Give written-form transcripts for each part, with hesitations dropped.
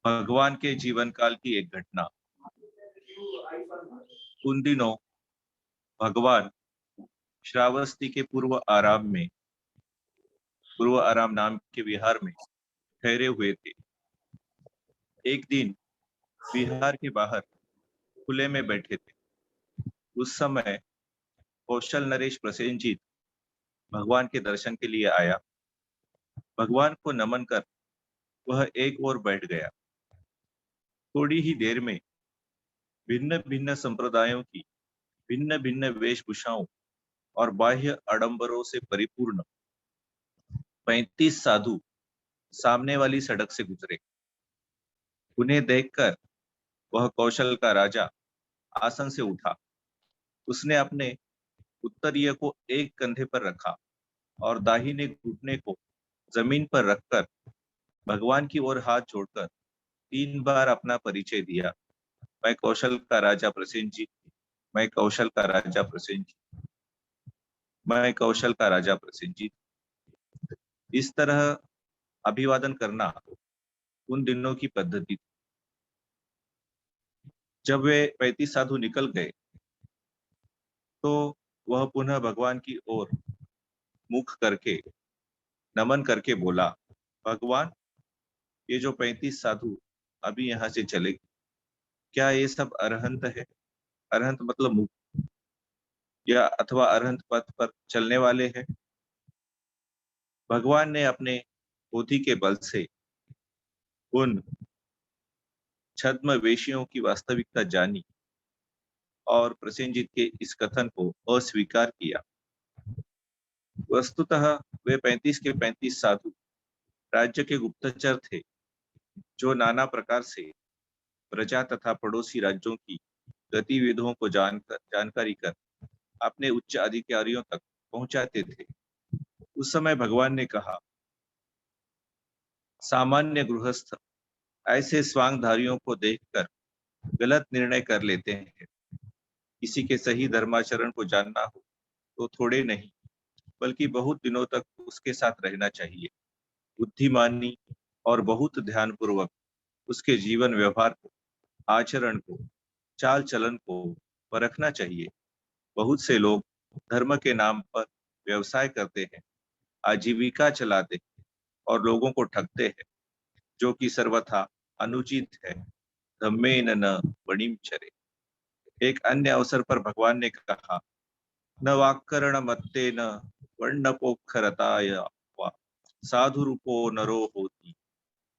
भगवान के जीवन काल की एक घटना। उन दिनों भगवान श्रावस्ती के पूर्व आराम नाम के विहार में ठहरे हुए थे। एक दिन विहार के बाहर खुले में बैठे थे। उस समय कौशल नरेश प्रसेनजीत भगवान के दर्शन के लिए आया। भगवान को नमन कर वह एक ओर बैठ गया। थोड़ी ही देर में भिन्न भिन्न संप्रदायों की भिन्न भिन्न वेशभूषाओं और बाह्य आडंबरों से परिपूर्ण 35 साधु सामने वाली सड़क से गुजरे। उन्हें देखकर वह कौशल का राजा आसन से उठा। उसने अपने उत्तरीय को एक कंधे पर रखा और दाहिने घुटने को जमीन पर रखकर भगवान की ओर हाथ जोड़कर 3 बार अपना परिचय दिया। मैं कौशल का राजा प्रसेनजीत, मैं कौशल का राजा प्रसेनजीत, मैं कौशल का राजा प्रसेनजीत। इस तरह अभिवादन करना उन दिनों की पद्धति थी। जब वे 35 साधु निकल गए तो वह पुनः भगवान की ओर मुख करके नमन करके बोला, भगवान, ये जो 35 साधु अभी यहाँ से चले, क्या ये सब अरहंत है? अरहंत मतलब मुक्त, या अथवा अरहंत पथ पर चलने वाले हैं? भगवान ने अपने बुद्धि के बल से उन छद्म वेशियों की वास्तविकता जानी और प्रसेनजीत के इस कथन को अस्वीकार किया। वस्तुतः वे 35 के 35 साधु राज्य के गुप्तचर थे, जो नाना प्रकार से प्रजा तथा पड़ोसी राज्यों की गतिविधियों को जानकारी कर अपने उच्च अधिकारियों तक पहुंचाते थे। उस समय भगवान ने कहा, सामान्य गृहस्थ ऐसे स्वांगधारियों को देखकर गलत निर्णय कर लेते हैं। किसी के सही धर्माचरण को जानना हो तो थोड़े नहीं बल्कि बहुत दिनों तक उसके साथ रहना चाहिए। बुद्धिमानी और बहुत ध्यानपूर्वक उसके जीवन व्यवहार को, आचरण को, चाल चलन को परखना चाहिए। बहुत से लोग धर्म के नाम पर व्यवसाय करते हैं, आजीविका चलाते हैं और लोगों को ठगते हैं, जो कि सर्वथा अनुचित है। धम्मेन न वणिमचरे। एक अन्य अवसर पर भगवान ने कहा, न वाक्करण मत्तेन वर्णपोखरताय वा साधु रूपो नरो होती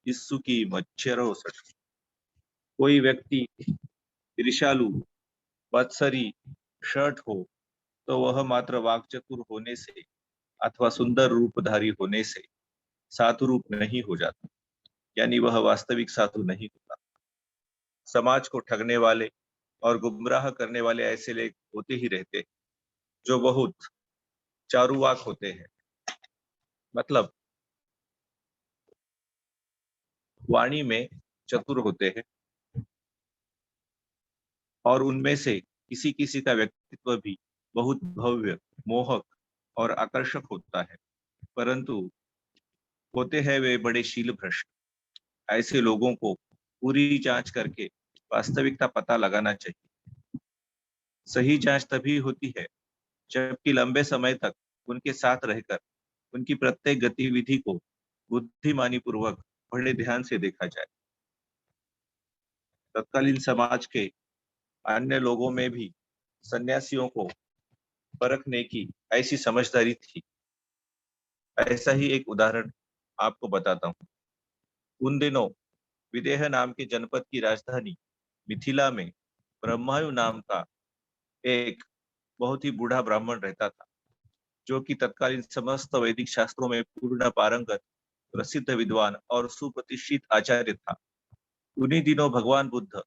इसुकी मच्छरो सठ। कोई व्यक्ति ईर्ष्यालु, मत्सरी, शठ हो तो वह मात्र वाक्चतुर होने से अथवा सुंदर रूपधारी होने से साधु रूप नहीं हो जाता, यानी वह वास्तविक साधु नहीं होता। समाज को ठगने वाले और गुमराह करने वाले ऐसे लोग होते ही रहते हैं, जो बहुत चारुवाक होते हैं, मतलब वाणी में चतुर होते हैं, और उनमें से किसी किसी का व्यक्तित्व भी बहुत भव्य, मोहक और आकर्षक होता है, परंतु होते हैं वे बड़े शील भ्रष्ट। ऐसे लोगों को पूरी जांच करके वास्तविकता पता लगाना चाहिए। सही जांच तभी होती है जबकि लंबे समय तक उनके साथ रहकर उनकी प्रत्येक गतिविधि को बुद्धिमानी पूर्वक बड़े ध्यान से देखा जाए। तत्कालीन समाज के अन्य लोगों में भी सन्यासियों को परखने की ऐसी समझदारी थी। ऐसा ही एक उदाहरण आपको बताता हूँ। उन दिनों विदेह नाम के जनपद की राजधानी मिथिला में ब्रह्मायु नाम का एक बहुत ही बूढ़ा ब्राह्मण रहता था, जो कि तत्कालीन समस्त वैदिक शास्त्रों में पूर्ण पारंगत, प्रसिद्ध विद्वान और सुप्रतिष्ठित आचार्य था। उन्हीं दिनों भगवान बुद्ध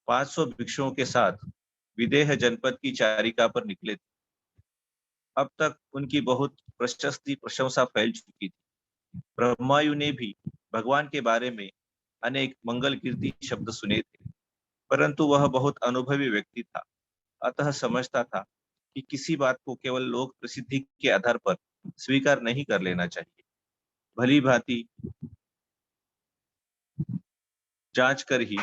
500 भिक्षुओं के साथ विदेह जनपद की चारिका पर निकले थे। अब तक उनकी बहुत प्रशस्ति प्रशंसा फैल चुकी थी। ब्रह्मायु ने भी भगवान के बारे में अनेक मंगल कीर्ति शब्द सुने थे, परंतु वह बहुत अनुभवी व्यक्ति था, अतः समझता था कि किसी बात को केवल लोक प्रसिद्धि के आधार पर स्वीकार नहीं कर लेना चाहिए। भली भांति जांच कर ही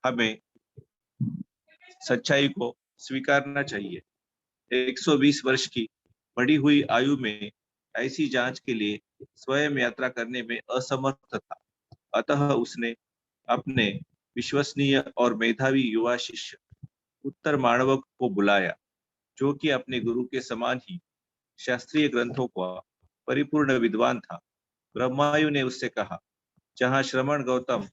हमें सच्चाई को स्वीकारना चाहिए। 120 वर्ष की बढ़ी हुई आयु में ऐसी जांच के लिए स्वयं यात्रा करने में असमर्थ था। अतः उसने अपने विश्वसनीय और मेधावी युवा शिष्य उत्तर माणवक को बुलाया, जो कि अपने गुरु के समान ही शास्त्रीय ग्रंथों का परिपूर्ण विद्वान था। ब्रह्मायु ने उससे कहा, जहाँ श्रमण गौतम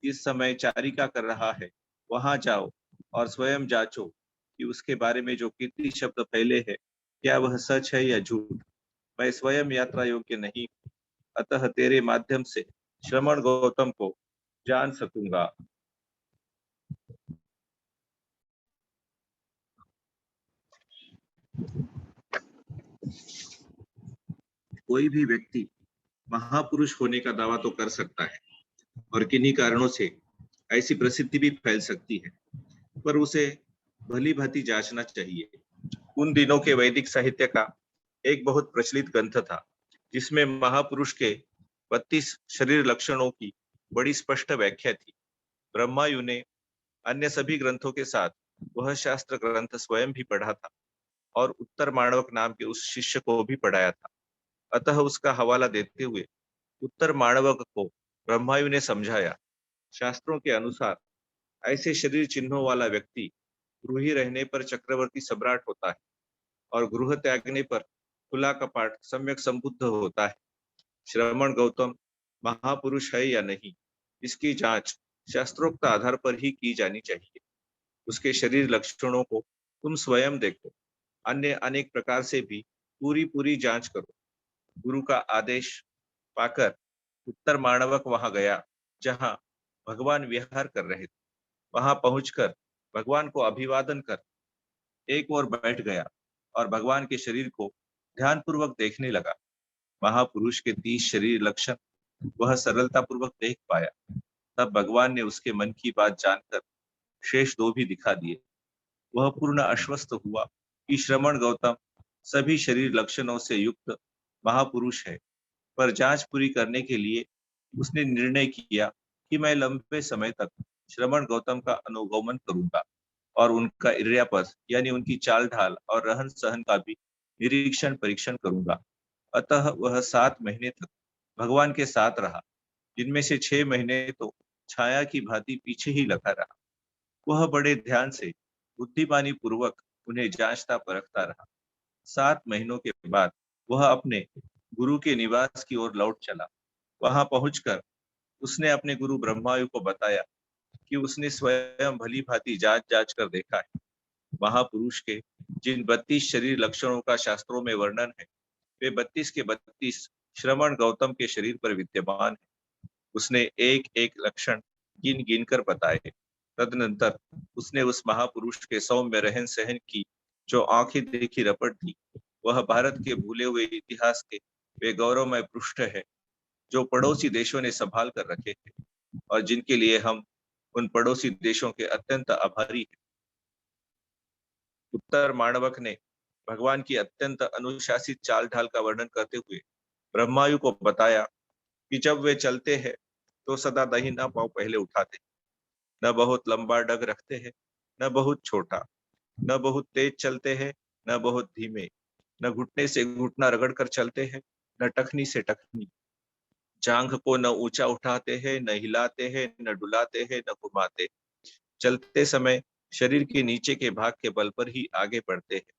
इस समय चारिका कर रहा है, वहां जाओ और स्वयं जांचो कि उसके बारे में जो कीर्ति शब्द फैले हैं, क्या वह सच है या झूठ। मैं स्वयं यात्रा योग्य नहीं, अतः तेरे माध्यम से श्रमण गौतम को जान सकूंगा। कोई भी व्यक्ति महापुरुष होने का दावा तो कर सकता है और किन्हीं कारणों से ऐसी प्रसिद्धि भी फैल सकती है, पर उसे भली भांति जांचना चाहिए। उन दिनों के वैदिक साहित्य का एक बहुत प्रचलित ग्रंथ था, जिसमें महापुरुष के 32 शरीर लक्षणों की बड़ी स्पष्ट व्याख्या थी। ब्रह्मायु ने अन्य सभी ग्रंथों के साथ वह शास्त्र ग्रंथ स्वयं भी पढ़ा था और उत्तर माणवक नाम के उस शिष्य को भी पढ़ाया था। अतः उसका हवाला देते हुए उत्तर माणवक को ब्रह्मायु ने समझाया, शास्त्रों के अनुसार ऐसे शरीर चिन्हों वाला व्यक्ति गृही रहने पर चक्रवर्ती सम्राट होता है और गृह त्यागने पर खुला कपाट सम्यक संबुद्ध होता है। श्रमण गौतम महापुरुष है या नहीं, इसकी जांच शास्त्रोक्त आधार पर ही की जानी चाहिए। उसके शरीर लक्षणों को तुम स्वयं देखो, अन्य अनेक प्रकार से भी पूरी पूरी जांच करो। गुरु का आदेश पाकर उत्तर माणवक वहां गया, जहां भगवान विहार कर रहे थे। वहां पहुंचकर भगवान को अभिवादन कर एक ओर बैठ गया और भगवान के शरीर को ध्यानपूर्वक देखने लगा। महापुरुष के 30 शरीर लक्षण वह सरलता पूर्वक देख पाया। तब भगवान ने उसके मन की बात जानकर शेष 2 भी दिखा दिए। वह पूर्ण आश्वस्त हुआ कि श्रमण गौतम सभी शरीर लक्षणों से युक्त महापुरुष है, पर जांच पूरी करने के लिए उसने निर्णय किया कि मैं लंबे समय तक श्रमण गौतम का अनुगमन करूंगा और उनका इर्यापद यानी उनकी चाल ढाल और रहन सहन का भी निरीक्षण परीक्षण करूंगा। अतः वह 7 महीने तक भगवान के साथ रहा, जिनमें से 6 महीने तो छाया की भांति पीछे ही लगा रहा। वह बड़े ध्यान से बुद्धिमानी पूर्वक उन्हें जांचता परखता रहा। 7 महीनों के बाद वह अपने गुरु के निवास की ओर लौट चला। वहां पहुंचकर उसने अपने गुरु ब्रह्मायु को बताया कि उसने स्वयं भली भांति जांच जांच कर देखा है। महापुरुष के जिन 32 शरीर लक्षणों का शास्त्रों में वर्णन है, वे 32 के 32 श्रमण गौतम के शरीर पर विद्यमान है। उसने एक एक लक्षण गिन गिन कर बताए। तदनंतर उसने उस महापुरुष के सौम्य रहन सहन की जो आंखें देखी रपट दी। वह भारत के भूले हुए इतिहास के वे गौरवमय पृष्ठ है, जो पड़ोसी देशों ने संभाल कर रखे थे और जिनके लिए हम उन पड़ोसी देशों के अत्यंत आभारी हैं। उत्तर माणवक ने भगवान की अत्यंत अनुशासित चाल ढाल का वर्णन करते हुए ब्रह्मायु को बताया कि जब वे चलते हैं तो सदा दाहिना पांव पहले उठाते, न बहुत लंबा डग रखते हैं, न बहुत छोटा, न बहुत तेज चलते हैं, न बहुत धीमे, न घुटने से घुटना रगड़ कर चलते हैं, न टखनी से टखनी। जांघ को न ऊंचा उठाते हैं, न हिलाते हैं, न डुलाते हैं, न घुमाते। चलते समय शरीर के नीचे के भाग के बल पर ही आगे बढ़ते हैं,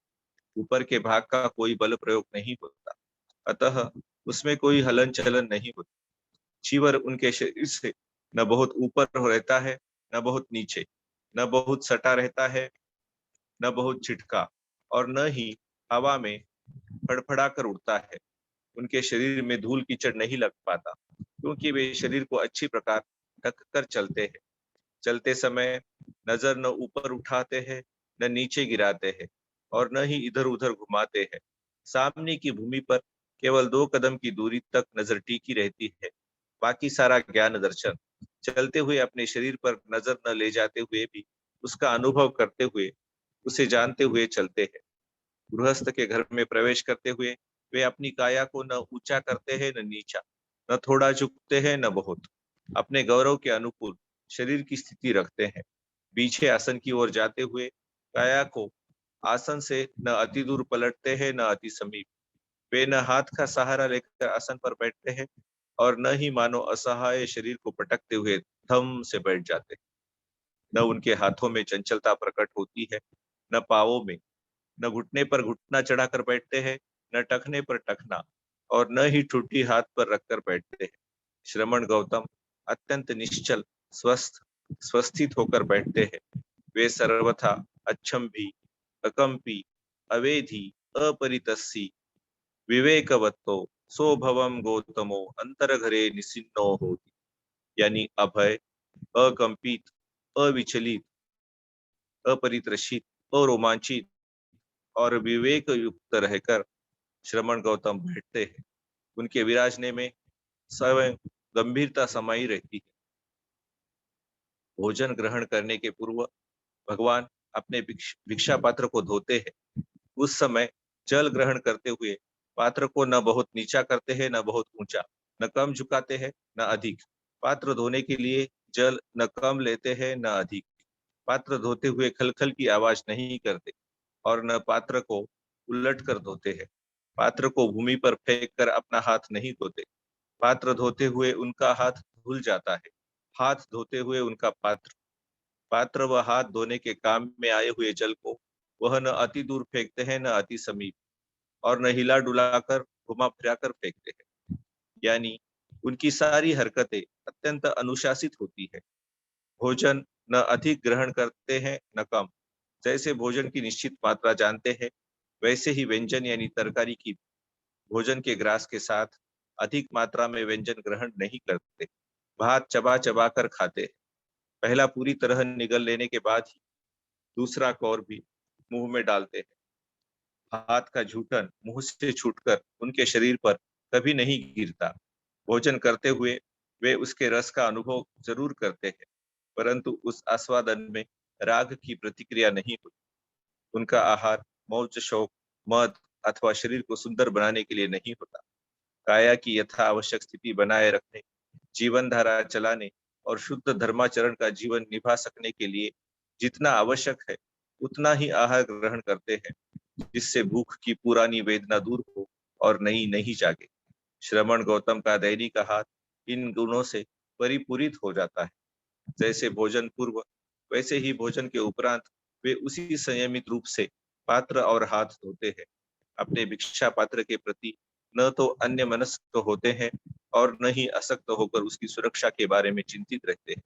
ऊपर के भाग का कोई बल प्रयोग नहीं होता, अतः उसमें कोई हलन चलन नहीं होती। चीवर उनके शरीर से न बहुत ऊपर रहता है, न बहुत नीचे, न बहुत सटा रहता है, न बहुत छिटका, और न ही हवा में फड़फड़ा कर उड़ता है। उनके शरीर में धूल कीचड़ नहीं लग पाता, क्योंकि वे शरीर को अच्छी प्रकार ढक कर चलते हैं। चलते समय नजर न ऊपर उठाते हैं, न नीचे गिराते हैं, और न ही इधर उधर घुमाते हैं। सामने की भूमि पर केवल 2 कदम की दूरी तक नजर टिकी रहती है, बाकी सारा ज्ञान दर्शन। चलते हुए अपने शरीर पर नजर न ले जाते हुए भी उसका अनुभव करते हुए, उसे जानते हुए चलते हैं। गृहस्थ के घर में प्रवेश करते हुए वे अपनी काया को न ऊंचा करते हैं न नीचा, न थोड़ा झुकते हैं न बहुत। अपने गौरव के अनुकूल शरीर की स्थिति रखते हैं। पीछे आसन की ओर जाते हुए काया को आसन से न अति दूर पलटते हैं न अति समीप। वे न हाथ का सहारा लेकर आसन पर बैठते हैं और न ही मानो असहाय शरीर को पटकते हुए धम से बैठ जाते हैं। न उनके हाथों में चंचलता प्रकट होती है, न पावों में। न घुटने पर घुटना चढ़ाकर बैठते हैं, न टखने पर टखना, और न ही ठुड्डी हाथ पर रखकर बैठते हैं। श्रमण गौतम अत्यंत निश्चल, स्वस्थ, स्वस्थित होकर बैठते हैं। वे सर्वथा अक्षम्भी, अकंपी, अवेधी, अपरितस्सी, विवेकवत्तो, सोभवम गौतमो अंतरघरे निसिन्नो होती। यानी अभय, अकंपित, अविचलित, अपरित्रसित, अरोमांचित और विवेक युक्त रहकर श्रमण गौतम बैठते हैं। उनके विराजने में स्वयं गंभीरता समाई रहती है। भोजन ग्रहण करने के पूर्व भगवान अपने भिक्षा पात्र को धोते हैं। उस समय जल ग्रहण करते हुए पात्र को न बहुत नीचा करते हैं न बहुत ऊंचा, न कम झुकाते हैं न अधिक। पात्र धोने के लिए जल न कम लेते हैं न अधिक। पात्र धोते हुए खलखल की आवाज नहीं करते और न पात्र को उलट कर धोते हैं। पात्र को भूमि पर फेंक कर अपना हाथ नहीं धोते। पात्र धोते हुए उनका हाथ धुल जाता है, हाथ धोते हुए उनका पात्र। पात्र व हाथ धोने के काम में आए हुए जल को वह न अति दूर फेंकते हैं न अति समीप, और न हिला डुला कर घुमा फिरा कर फेंकते हैं। यानी उनकी सारी हरकतें अत्यंत अनुशासित होती है। भोजन न अधिक ग्रहण करते हैं न कम। जैसे भोजन की निश्चित मात्रा जानते हैं, वैसे ही व्यंजन यानी तरकारी की भोजन के ग्रास के साथ अधिक मात्रा में व्यंजन ग्रहण नहीं करते। भात चबा चबा कर खाते हैं। पहला पूरी तरह निगल लेने के बाद ही दूसरा कौर भी मुंह में डालते हैं। हाथ का झूठन मुंह से छूटकर उनके शरीर पर कभी नहीं गिरता। भोजन करते हुए वे उसके रस का अनुभव जरूर करते हैं, परंतु उस आस्वादन में राग की प्रतिक्रिया नहीं होती। उनका आहार मौज शौक, मद अथवा शरीर को सुंदर बनाने के लिए नहीं होता। काया की यथा आवश्यक स्थिति बनाए रखने, जीवन धारा चलाने और शुद्ध धर्माचरण का जीवन निभा सकने के लिए जितना आवश्यक है उतना ही आहार ग्रहण करते हैं, जिससे भूख की पुरानी वेदना दूर हो और नई नहीं जागे। श्रमण गौतम का दैनिक आहार इन गुणों से परिपूरित हो जाता है। जैसे भोजन पूर्व वैसे ही भोजन के उपरांत वे उसी संयमित रूप से पात्र और हाथ धोते हैं। अपने भिक्षा पात्र के प्रति न तो अन्य मनस्क होते हैं और न ही असक्त होकर उसकी सुरक्षा के बारे में चिंतित रहते हैं।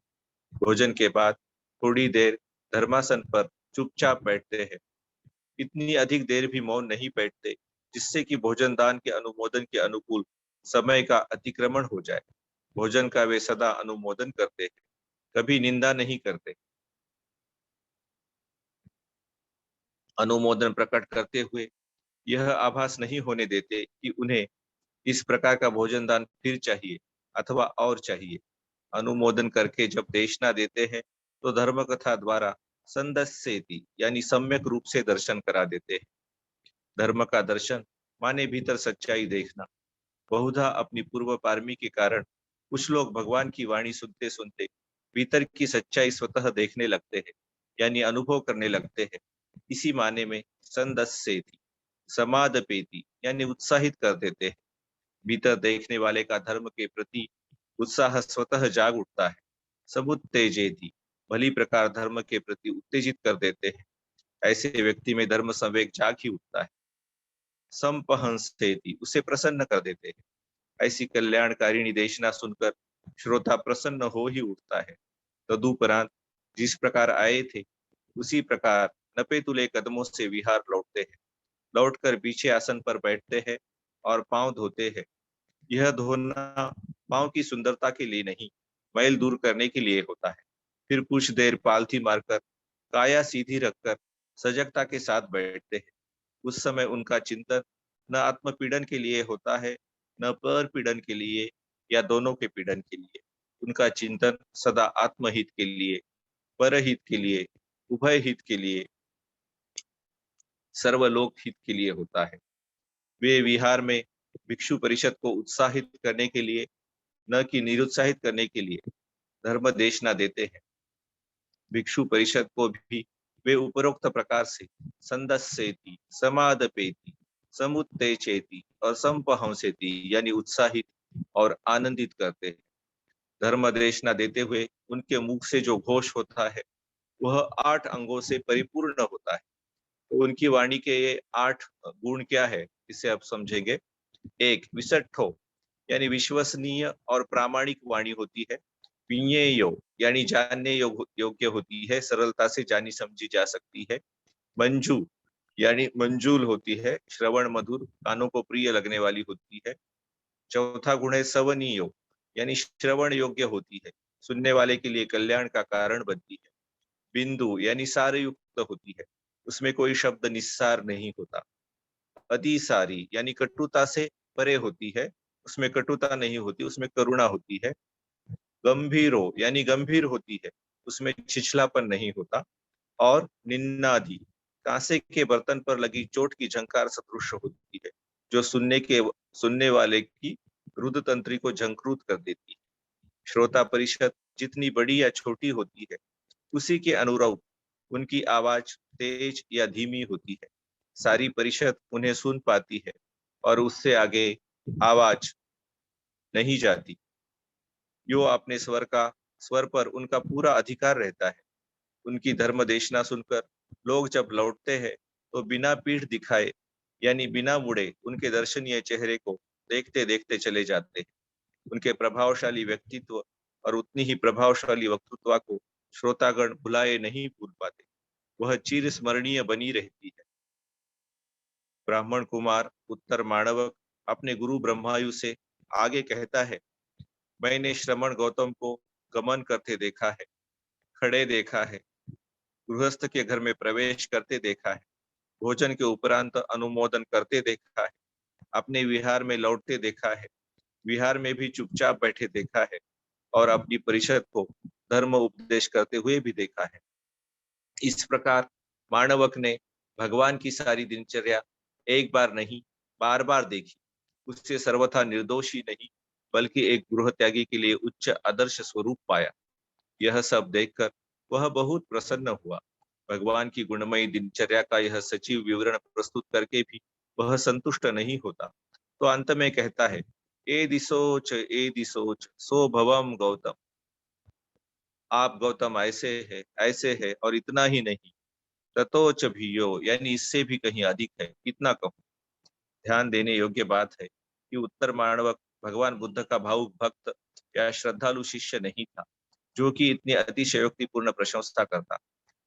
भोजन के बाद थोड़ी देर धर्मासन पर चुपचाप बैठते हैं। इतनी अधिक देर भी मौन नहीं बैठते जिससे कि भोजन दान के अनुमोदन के अनुकूल समय का अतिक्रमण हो जाए। भोजन का वे सदा अनुमोदन करते हैं, कभी निंदा नहीं करते। अनुमोदन प्रकट करते हुए यह आभास नहीं होने देते कि उन्हें इस प्रकार का भोजन दान फिर चाहिए अथवा और चाहिए। अनुमोदन करके जब देशना देते हैं तो धर्म कथा द्वारा संदस्येति यानी सम्यक रूप से दर्शन करा देते हैं। धर्म का दर्शन माने भीतर सच्चाई देखना। बहुधा अपनी पूर्व पारमी के कारण कुछ लोग भगवान की वाणी सुनते सुनते भीतर की सच्चाई स्वतः देखने लगते हैं, यानी अनुभव करने लगते हैं। इसी माने में संदस्येति, समादपेति यानी उत्साहित कर देते हैं। भीतर देखने वाले का धर्म के प्रति उत्साह स्वतः जाग उठता है। समुत्तेजेति, भली प्रकार धर्म के प्रति उत्तेजित कर देते हैं। ऐसे व्यक्ति में धर्म संवेग जाग ही उठता है। संपहंसेति, उसे प्रसन्न कर देते हैं। ऐसी कल्याणकारिणी देशना सुनकर श्रोता प्रसन्न हो ही उठता है। तदुपरांत जिस प्रकार आए थे उसी प्रकार नपे तुले कदमों से विहार लौटते हैं। लौटकर पीछे आसन पर बैठते हैं और पांव धोते हैं। यह धोना पांव की सुंदरता के लिए नहीं, मैल दूर करने के लिए होता है। फिर कुछ देर पालथी मारकर काया सीधी रखकर सजगता के साथ बैठते हैं। उस समय उनका चिंतन न आत्मपीड़न के लिए होता है, न पर पीड़न के लिए या दोनों के पीड़न के लिए। उनका चिंतन सदा आत्महित के लिए, परहित के लिए, उभय हित के लिए, सर्वलोक हित के लिए होता है। वे विहार में भिक्षु परिषद को उत्साहित करने के लिए न कि निरुत्साहित करने के लिए धर्म देशना देते हैं। भिक्षु परिषद को भी वे उपरोक्त प्रकार से संदस्सेति, समादपेति, समुत्तेचेति और संपहंसेति यानी उत्साहित और आनंदित करते हैं। धर्म देशना देते हुए उनके मुख से जो घोष होता है वह 8 अंगों से परिपूर्ण होता है। तो उनकी वाणी के ये 8 गुण क्या है, इसे आप समझेंगे। एक, विसट्ठो यानी विश्वसनीय और प्रामाणिक वाणी होती है। विज्ञेयो यानी जानने योग्य होती है, सरलता से जानी समझी जा सकती है। मंजू यानी मंजूल होती है, श्रवण मधुर, कानों को प्रिय लगने वाली होती है। चौथा गुण है सवनीयो यानी श्रवण योग्य होती है, सुनने वाले के लिए कल्याण का कारण बनती है। बिंदु यानी सार युक्त होती है, उसमें कोई शब्द निस्सार नहीं होता। अतिसारी यानी कटुता से परे होती है, उसमें कटुता नहीं होती, उसमें करुणा होती है। गंभीरो यानी गंभीर होती है, उसमें छिछलापन नहीं होता। और निन्नादि कांसे के बर्तन पर लगी चोट की झंकार सदृश होती है, जो सुनने वाले की रुद तंत्री को झंकृत कर देती है। श्रोता परिषद जितनी बड़ी या छोटी होती है, उसी के अनुरूप उनकी आवाज तेज या धीमी होती है। सारी परिषद उन्हें सुन पाती है और उससे आगे आवाज नहीं जाती। यो अपने स्वर पर उनका पूरा अधिकार रहता है। उनकी धर्म देशना सुनकर लोग जब लौटते हैं तो बिना पीठ दिखाए यानी बिना मुड़े उनके दर्शनीय चेहरे को देखते देखते चले जाते हैं। उनके प्रभावशाली व्यक्तित्व और उतनी ही प्रभावशाली वक्तृत्व को श्रोतागण भुलाए नहीं भूल पाते, वह चिर स्मरणीय बनी रहती है। ब्राह्मण कुमार उत्तर माणवक अपने गुरु ब्रह्मायु से आगे कहता है, मैंने श्रमण गौतम को गमन करते देखा है, खड़े देखा है, गृहस्थ के घर में प्रवेश करते देखा है, भोजन के उपरांत अनुमोदन करते देखा है, अपने विहार में लौटते देखा है, विहार में भी चुपचाप बैठे देखा है और अपनी परिषद को धर्म उपदेश करते हुए भी देखा है। इस प्रकार माणवक ने भगवान की सारी दिनचर्या एक बार नहीं बार बार देखी। उससे सर्वथा निर्दोषी नहीं बल्कि एक गृह त्यागी के लिए उच्च आदर्श स्वरूप पाया। यह सब देखकर वह बहुत प्रसन्न हुआ। भगवान की गुणमयी दिनचर्या का यह सचिव विवरण प्रस्तुत करके भी वह संतुष्ट नहीं होता, तो अंत में कहता है, ए दिशोच सो भवम गौतम। आप गौतम ऐसे है और इतना ही नहीं, ततोच भीयो यानी इससे भी कहीं अधिक है, कितना कहूं। ध्यान देने योग्य बात है कि उत्तर माणवक भगवान बुद्ध का भावुक भक्त या श्रद्धालु शिष्य नहीं था, जो कि इतनी अतिशयोक्तिपूर्ण प्रशंसा करता।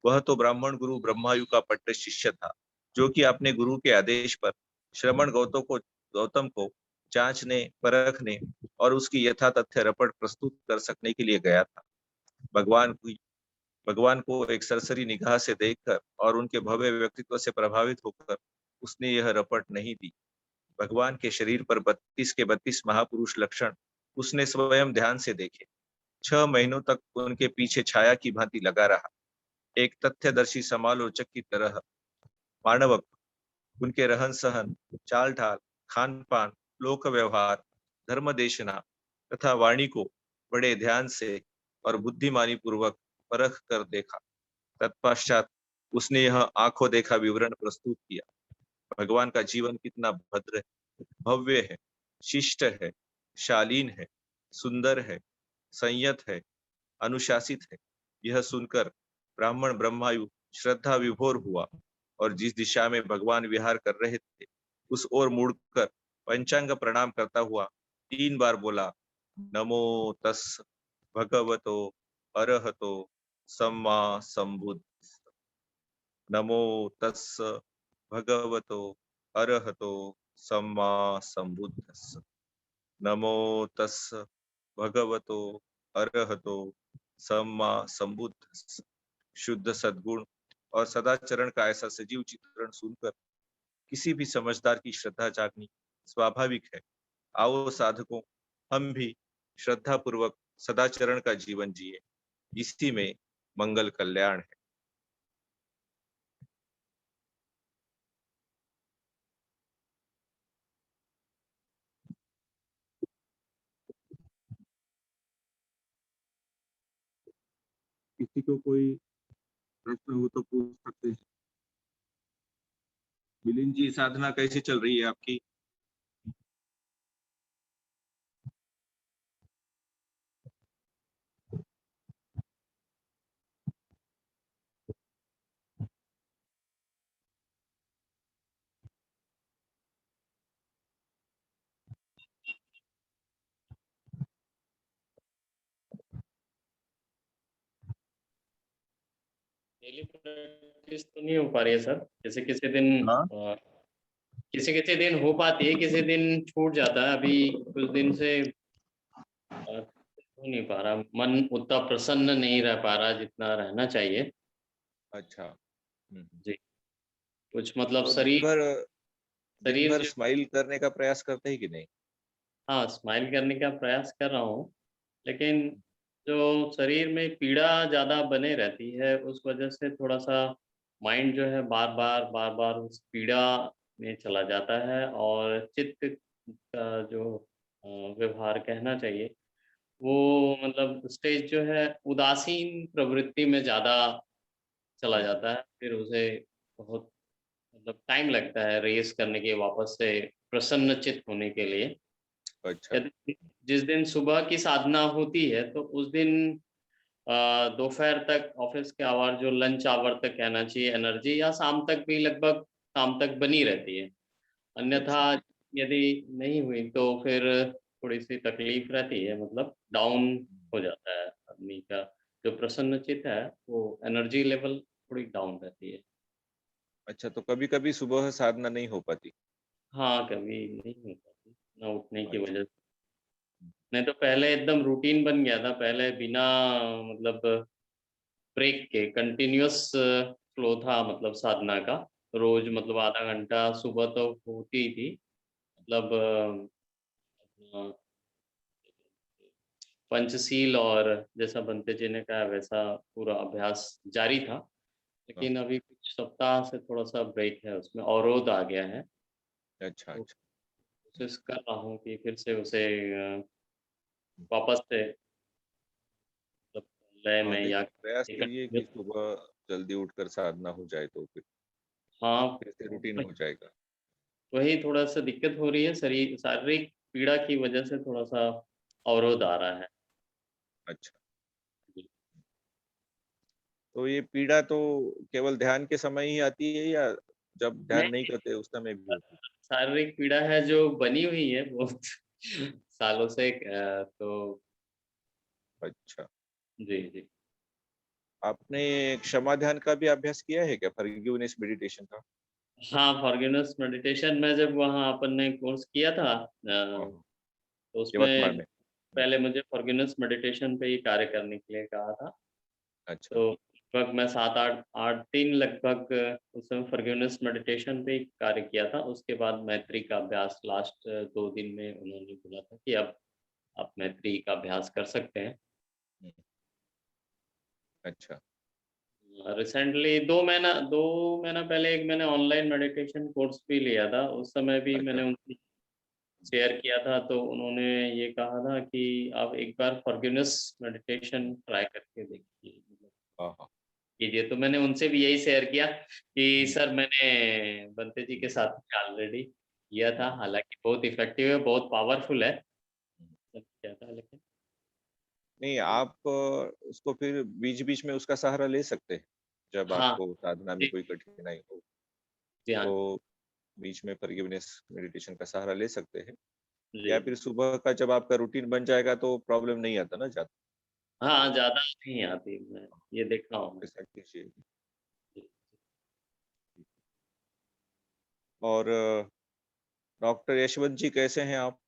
वह तो ब्राह्मण गुरु ब्रह्मायु का पट्ट शिष्य था, जो कि अपने गुरु के आदेश पर श्रमण गौतम को जांचने, परखने और उसकी यथा तथ्य रपट प्रस्तुत कर सकने के लिए गया था। भगवान की भगवान को एक सरसरी निगाह से देखकर और उनके भव्य व्यक्तित्व से प्रभावित होकर उसने यह रपट नहीं दी। भगवान के शरीर पर 32 के 32 महापुरुष लक्षण उसने स्वयं ध्यान से देखे। 6 महीनों तक उनके पीछे छाया की भांति लगा रहा, एक तथ्यदर्शी समालोचक की तरह। मानवक उनके रहन सहन, चाल ढाल, खान पान, लोक व्यवहार, धर्म देशना तथा वाणी को बड़े ध्यान से और बुद्धिमानी पूर्वक परख कर देखा। तत्पश्चात उसने यह आंखों देखा विवरण प्रस्तुत किया। भगवान का जीवन कितना भद्र है, भव्य है, शिष्ट है, शालीन है, सुंदर है, संयत है, अनुशासित है। यह सुनकर ब्राह्मण ब्रह्मायु श्रद्धा विभोर हुआ और जिस दिशा में भगवान विहार कर रहे थे उस ओर मुड़कर पंचांग प्रणाम करता हुआ 3 बार बोला, नमो तस् भगवतो अरहतो सम्मा संबुद्ध। नमो तस् भगवतो अरहतो सम्मा संबुद्धस्स। नमो तस् भगवतो अरहतो सम्मा संबुद्धस्स। शुद्ध सद्गुण और सदाचरण का ऐसा सजीव चित्रण सुनकर किसी भी समझदार की श्रद्धा जागनी स्वाभाविक है। आओ साधकों, हम भी श्रद्धा पूर्वक सदाचरण का जीवन जिए, इसी में मंगल कल्याण है। किसी को कोई प्रश्न हो तो पूछ सकते हैं। मिलिंद जी, साधना कैसी चल रही है आपकी? डेली प्रैक्टिस तो नहीं हो पा रही है सर। किसी किसी दिन हाँ, किसी किसी दिन हो पाती है, किसी दिन छूट जाता है। अभी कुछ दिन से हो नहीं पा रहा, मन उतना प्रसन्न नहीं रह पा रहा जितना रहना चाहिए। अच्छा। जी, कुछ मतलब तो दिन शरीर भर दिन शरीर भर जो, स्माइल करने का प्रयास करते हैं कि नहीं? हाँ, स्माइल करने का प्रयास कर रहा हूँ, लेकिन जो शरीर में पीड़ा ज़्यादा बने रहती है, उस वजह से थोड़ा-सा माइंड जो है बार-बार उस पीड़ा में चला जाता है, और चित्त का जो व्यवहार कहना चाहिए, वो मतलब स्टेज जो है उदासीन प्रवृत्ति में ज़्यादा चला जाता है। फिर उसे बहुत मतलब टाइम लगता है रेज़ करने के, वापस से प्रसन्नचित्त होने के लिए। अच्छा। यदि जिस दिन सुबह की साधना होती है, तो उस दिन दोपहर तक ऑफ़िस के आवर, जो लंच आवर तक कहना चाहिए, एनर्जी या शाम तक भी लगभग शाम तक बनी रहती है। अन्यथा अच्छा। यदि नहीं हुई तो फिर थोड़ी-सी तकलीफ़ रहती है, मतलब डाउन हो जाता है आदमी का जो प्रसन्नचित्त है, वो एनर्जी लेवल थोड़ी डाउन रहती है। अच्छा, तो कभी-कभी सुबह साधना नहीं हो पाती? हाँ, कभी नहीं हो पाती, ना उठने की अच्छा। वजह से। नहीं तो पहले एकदम रूटीन बन गया था, पहले बिना मतलब ब्रेक के कंटिन्यूअस फ्लो था, मतलब साधना का। रोज़ मतलब आधा घंटा सुबह तो होती ही थी। मतलब अ, पंचशील और जैसा बंते जी ने कहा वैसा पूरा अभ्यास जारी था। हाँ, लेकिन अभी कुछ सप्ताह से थोड़ा-सा ब्रेक है, उसमें अवरोध आ गया है। अच्छा, तो अच्छा। कोशिश कर रहा हूँ कि फिर से उसे वापस से मतलब लय हाँ, में या देखिए प्रयास कीजिए कि कंटिन्यूअस। सुबह जल्दी उठकर साधना हो जाए तो हाँ, फिर से रूटीन हो जाएगा। वही थोड़ा-सा दिक्कत हो रही है, शारीरिक पीड़ा की वजह से थोड़ा-सा अवरोध आ रहा है। अच्छा, जी। तो ये पीड़ा तो केवल ध्यान के समय ही आती है या जब ध्यान नहीं नहीं, करते उस समय भी होती है? शारीरिक पीड़ा है जो बनी हुई है बहुत सालों से, तो अच्छा। जी, जी। आपने क्षमा ध्यान का भी अभ्यास किया है क्या? फॉरगिवनेस मेडिटेशन का? हाँ, फॉरगिवनेस मेडिटेशन में जब वहाँ अपन ने कोर्स किया था, हाँ, हाँ। तो उसमें यवतमाळ में? हुँ, पहले मुझे फॉरगिवनेस मेडिटेशन पे ही कार्य करने के लिए कहा था। अच्छा, तो लगभग मैं 7-8 दिन लगभग उस समय फॉरगिवनेस मेडिटेशन पे ही कार्य किया था। उसके बाद मैत्री का अभ्यास लास्ट 2 दिन में उन्होंने बोला था कि अब आप मैत्री का अभ्यास कर सकते हैं। हुँ, अच्छा, रिसेंटली 2 महीना पहले एक मैंने ऑनलाइन मेडिटेशन कोर्स भी लिया था। उस समय भी अच्छा। मैंने उनसे शेयर किया था, तो उन्होंने ये कहा था कि आप एक बार फॉरगिवनेस मेडिटेशन ट्राई करके देखिए, मतलब हाँ, हाँ। कीजिए। तो मैंने उनसे भी यही शेयर किया कि हुँ, सर मैंने बंते जी के हुँ, साथ में ऑलरेडी किया था, हुँ, हालाँकि बहुत इफ़ेक्टिव है, बहुत पावरफुल है। हुँ। सब किया था लेकिन नहीं, आप उसको फिर बीच-बीच में उसका सहारा ले सकते हैं। जब हाँ, आपको साधना में जी, कोई कठिनाई हो, जी हाँ, तो बीच में फॉरगिवनेस मेडिटेशन का सहारा ले सकते हैं। जी, या जी। फिर सुबह का जब आपका रूटीन बन जाएगा तो प्रॉब्लम नहीं आता ना ज़्यादा। हाँ, ज़्यादा नहीं आती, मैं ये देखा हूँ मैं। ऐसा कीजिए। जी। और डॉक्टर यशवंत जी कैसे हैं आप?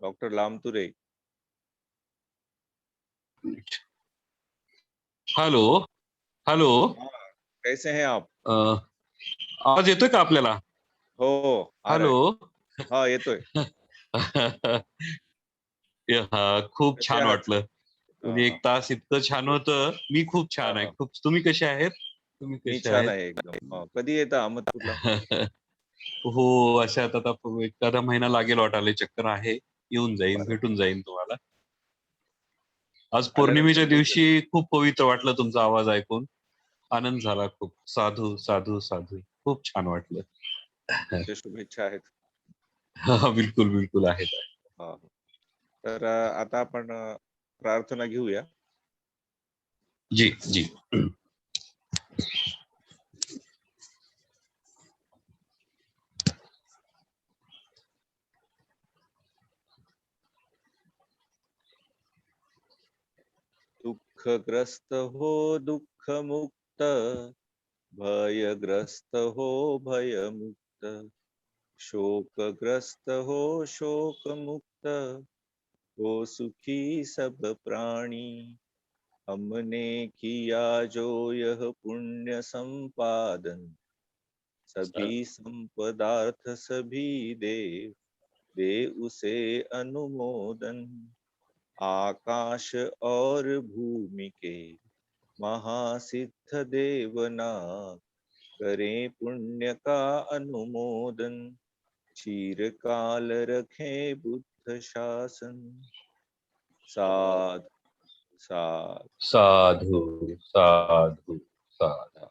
डॉक्टर लामतुरे। Hello, hello. हाँ, कैसे हैं आप? आवाज येतोय का आपल्याला? हो, आ रहा हॅलो. है. हाँ, येतोय. खूप कसे छान आहात? वाटलं. हां, म्हणजे हां. 1 तास इतकं छान होतं. मी खूप हां, छान आहे. हां. तुम्ही कसे आहेत? तुम्ही मी कसे छान आहेत? आहे एकदम. कधी येता अहमदपूरला? हो, अशात आता एखादा महिना लागेल वाटायला. चक्कर आहे. येऊन जाईन, बरं. भेटून जाईन तुम्हाला. आज आल्यानंतर पौर्णिमेच्या भेटूया. दिवशी खूप पवित्र वाटलं तुमचा आवाज ऐकून. आनंद झाला खूप. साधू, साधू, साधू. खूप छान वाटलं. तुमच्या शुभेच्छा आहेत. बिलकुल, बिलकुल आहेत. हां. तर आता आपण प्रार्थना घेऊया. जी, जी. दुःखग्रस्त हो दुःख मुक्त, भयग्रस्त हो भयमुक्त, शोकग्रस्त हो शोक मुक्त, हो सुखी सब प्राणी। हमने किया जो यह पुण्य संपादन, सभी संपदार्थ सभी देव दे उसे अनुमोदन। आकाश और भूमि के महासिद्ध देवनाथ करें पुण्य का अनुमोदन। चिरकाल रखे बुद्ध शासन। साध साध साधू, साधू, साधू.